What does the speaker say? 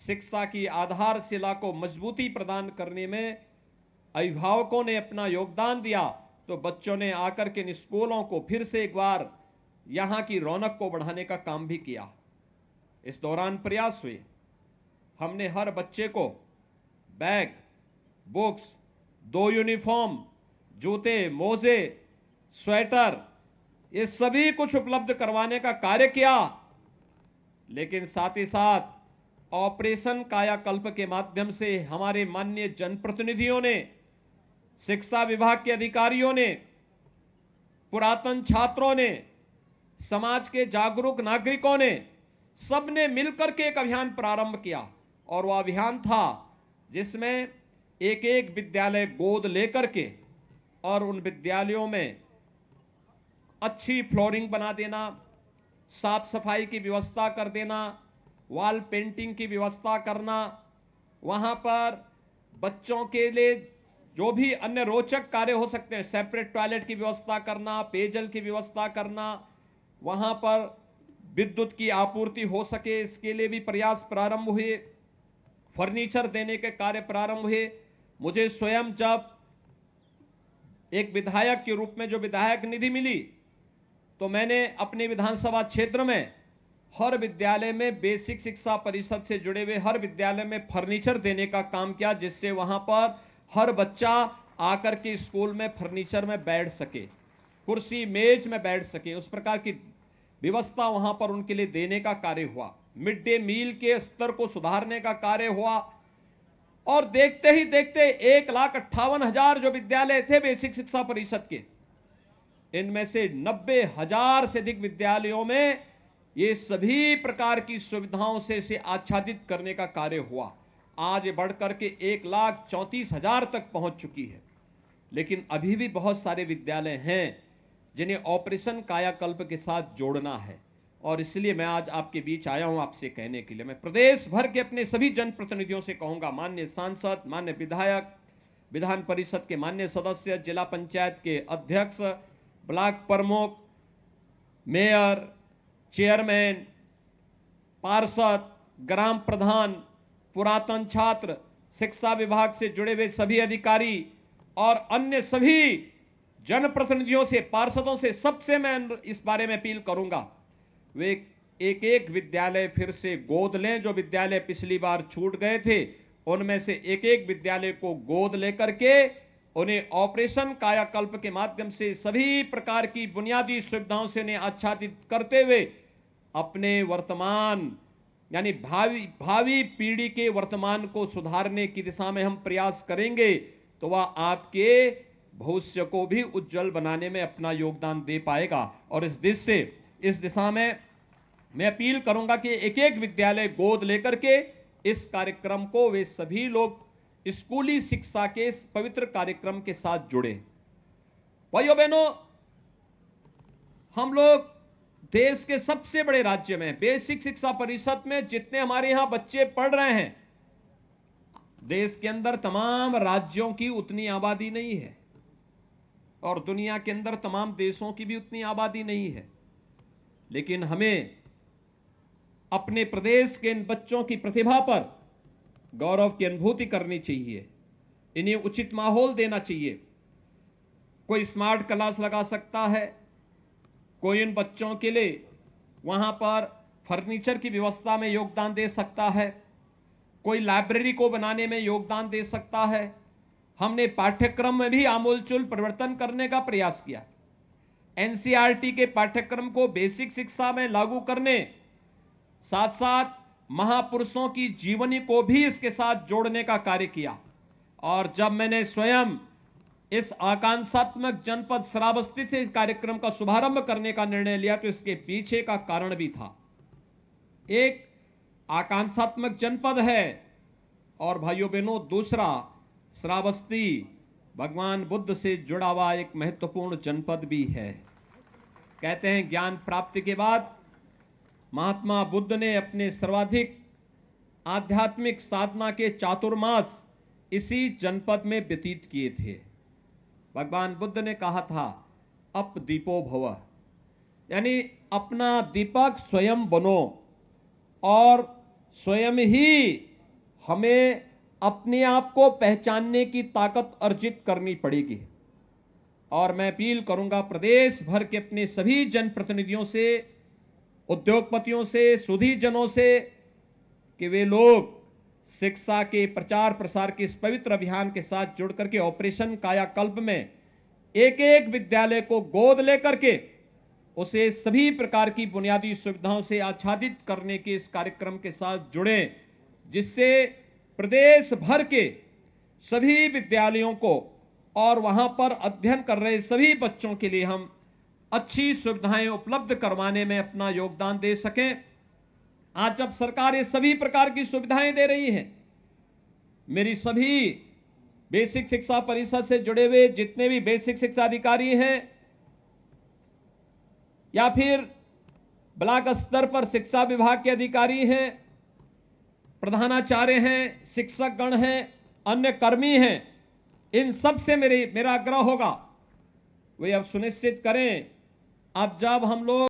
शिक्षा की आधारशिला को मजबूती प्रदान करने में अभिभावकों ने अपना योगदान दिया, तो बच्चों ने आकर के इन स्कूलों को फिर से एक बार यहां की रौनक को बढ़ाने का काम भी किया। इस दौरान प्रयास हुए, हमने हर बच्चे को बैग, बुक्स, 2 यूनिफॉर्म, जूते, मोजे, स्वेटर, ये सभी कुछ उपलब्ध करवाने का कार्य किया। लेकिन साथ ही साथ ऑपरेशन कायाकल्प के माध्यम से हमारे माननीय जनप्रतिनिधियों ने, शिक्षा विभाग के अधिकारियों ने, पुरातन छात्रों ने, समाज के जागरूक नागरिकों ने, सबने मिलकर के एक अभियान प्रारंभ किया। और वह अभियान था जिसमें एक एक विद्यालय गोद लेकर के और उन विद्यालयों में अच्छी फ्लोरिंग बना देना, साफ सफाई की व्यवस्था कर देना, वॉल पेंटिंग की व्यवस्था करना, वहां पर बच्चों के लिए जो भी अन्य रोचक कार्य हो सकते हैं, सेपरेट टॉयलेट की व्यवस्था करना, पेयजल की व्यवस्था करना, वहां पर विद्युत की आपूर्ति हो सके, इसके लिए भी प्रयास प्रारंभ हुए। फर्नीचर देने के कार्य प्रारंभ हुए। मुझे स्वयं जब एक विधायक के रूप में जो विधायक निधि मिली, तो मैंने अपने विधानसभा क्षेत्र में हर विद्यालय में बेसिक शिक्षा परिषद से जुड़े हुए हर विद्यालय में फर्नीचर देने का काम किया, जिससे वहां पर हर बच्चा आकर के स्कूल में फर्नीचर में बैठ सके, कुर्सी मेज में बैठ सके, उस प्रकार की व्यवस्था वहां पर उनके लिए देने का कार्य हुआ। मिड डे मील के स्तर को सुधारने का कार्य हुआ। और देखते ही देखते 1,58,000 जो विद्यालय थे बेसिक शिक्षा परिषद के, इनमें से 90,000 से अधिक विद्यालयों में ये सभी प्रकार की सुविधाओं से इसे आच्छादित करने का कार्य हुआ। आज बढ़कर के 1,34,000 तक पहुंच चुकी है। लेकिन अभी भी बहुत सारे विद्यालय हैं जिन्हें ऑपरेशन कायाकल्प के साथ जोड़ना है। और इसलिए मैं आज आपके बीच आया हूं आपसे कहने के लिए। मैं प्रदेश भर के अपने सभी जनप्रतिनिधियों से कहूंगा, माननीय सांसद, माननीय विधायक, विधान परिषद के माननीय सदस्य, जिला पंचायत के अध्यक्ष, ब्लॉक प्रमुख, मेयर, चेयरमैन, पार्षद, ग्राम प्रधान, पुरातन छात्र, शिक्षा विभाग से जुड़े हुए सभी अधिकारी और अन्य सभी जनप्रतिनिधियों से, पार्षदों से, सबसे मैं इस बारे में अपील करूंगा, वे एक एक विद्यालय फिर से गोद लें। जो विद्यालय पिछली बार छूट गए थे, उनमें से एक एक विद्यालय को गोद लेकर के उन्हें ऑपरेशन कायाकल्प के माध्यम से सभी प्रकार की बुनियादी सुविधाओं से उन्हें आच्छादित करते हुए अपने वर्तमान यानी भावी पीढ़ी के वर्तमान को सुधारने की दिशा में हम प्रयास करेंगे, तो वह आपके भविष्य को भी उज्जवल बनाने में अपना योगदान दे पाएगा। और इस दिशा में मैं अपील करूंगा कि एक एक विद्यालय गोद लेकर के इस कार्यक्रम को वे सभी लोग स्कूली शिक्षा के इस पवित्र कार्यक्रम के साथ जुड़े। भाइयों बहनों, हम लोग देश के सबसे बड़े राज्य में बेसिक शिक्षा परिषद में जितने हमारे यहां बच्चे पढ़ रहे हैं, देश के अंदर तमाम राज्यों की उतनी आबादी नहीं है और दुनिया के अंदर तमाम देशों की भी उतनी आबादी नहीं है। लेकिन हमें अपने प्रदेश के इन बच्चों की प्रतिभा पर गौरव की अनुभूति करनी चाहिए, इन्हें उचित माहौल देना चाहिए। कोई स्मार्ट क्लास लगा सकता है, कोई इन बच्चों के लिए वहां पर फर्नीचर की व्यवस्था में योगदान दे सकता है, कोई लाइब्रेरी को बनाने में योगदान दे सकता है। हमने पाठ्यक्रम में भी आमूलचूल परिवर्तन करने का प्रयास किया। एनसीईआरटी के पाठ्यक्रम को बेसिक शिक्षा में लागू करने, साथ साथ महापुरुषों की जीवनी को भी इसके साथ जोड़ने का कार्य किया। और जब मैंने स्वयं इस आकांक्षात्मक जनपद श्रावस्ती से इस कार्यक्रम का शुभारंभ करने का निर्णय लिया, तो इसके पीछे का कारण भी था। एक आकांक्षात्मक जनपद है और भाइयों बहनों, दूसरा श्रावस्ती भगवान बुद्ध से जुड़ा हुआ एक महत्वपूर्ण जनपद भी है। कहते हैं ज्ञान प्राप्ति के बाद महात्मा बुद्ध ने अपने सर्वाधिक आध्यात्मिक साधना के चातुर्मास इसी जनपद में व्यतीत किए थे। भगवान बुद्ध ने कहा था, अप दीपो भव, यानी अपना दीपक स्वयं बनो और स्वयं ही हमें अपने आप को पहचानने की ताकत अर्जित करनी पड़ेगी। और मैं अपील करूंगा प्रदेश भर के अपने सभी जनप्रतिनिधियों से, उद्योगपतियों से, सुधीजनों से कि वे लोग शिक्षा के प्रचार प्रसार के इस पवित्र अभियान के साथ जुड़ करके ऑपरेशन कायाकल्प में एक एक विद्यालय को गोद लेकर के उसे सभी प्रकार की बुनियादी सुविधाओं से आच्छादित करने के इस कार्यक्रम के साथ जुड़े, जिससे प्रदेश भर के सभी विद्यालयों को और वहां पर अध्ययन कर रहे सभी बच्चों के लिए हम अच्छी सुविधाएं उपलब्ध करवाने में अपना योगदान दे सकें। आज जब सरकार ये सभी प्रकार की सुविधाएं दे रही है, मेरी सभी बेसिक शिक्षा परिषद से जुड़े हुए जितने भी बेसिक शिक्षा अधिकारी हैं या फिर ब्लॉक स्तर पर शिक्षा विभाग के अधिकारी हैं, प्रधानाचार्य हैं, शिक्षक गण हैं, अन्य कर्मी हैं, इन सब से मेरा आग्रह होगा वे अब सुनिश्चित करें, अब जब हम लोग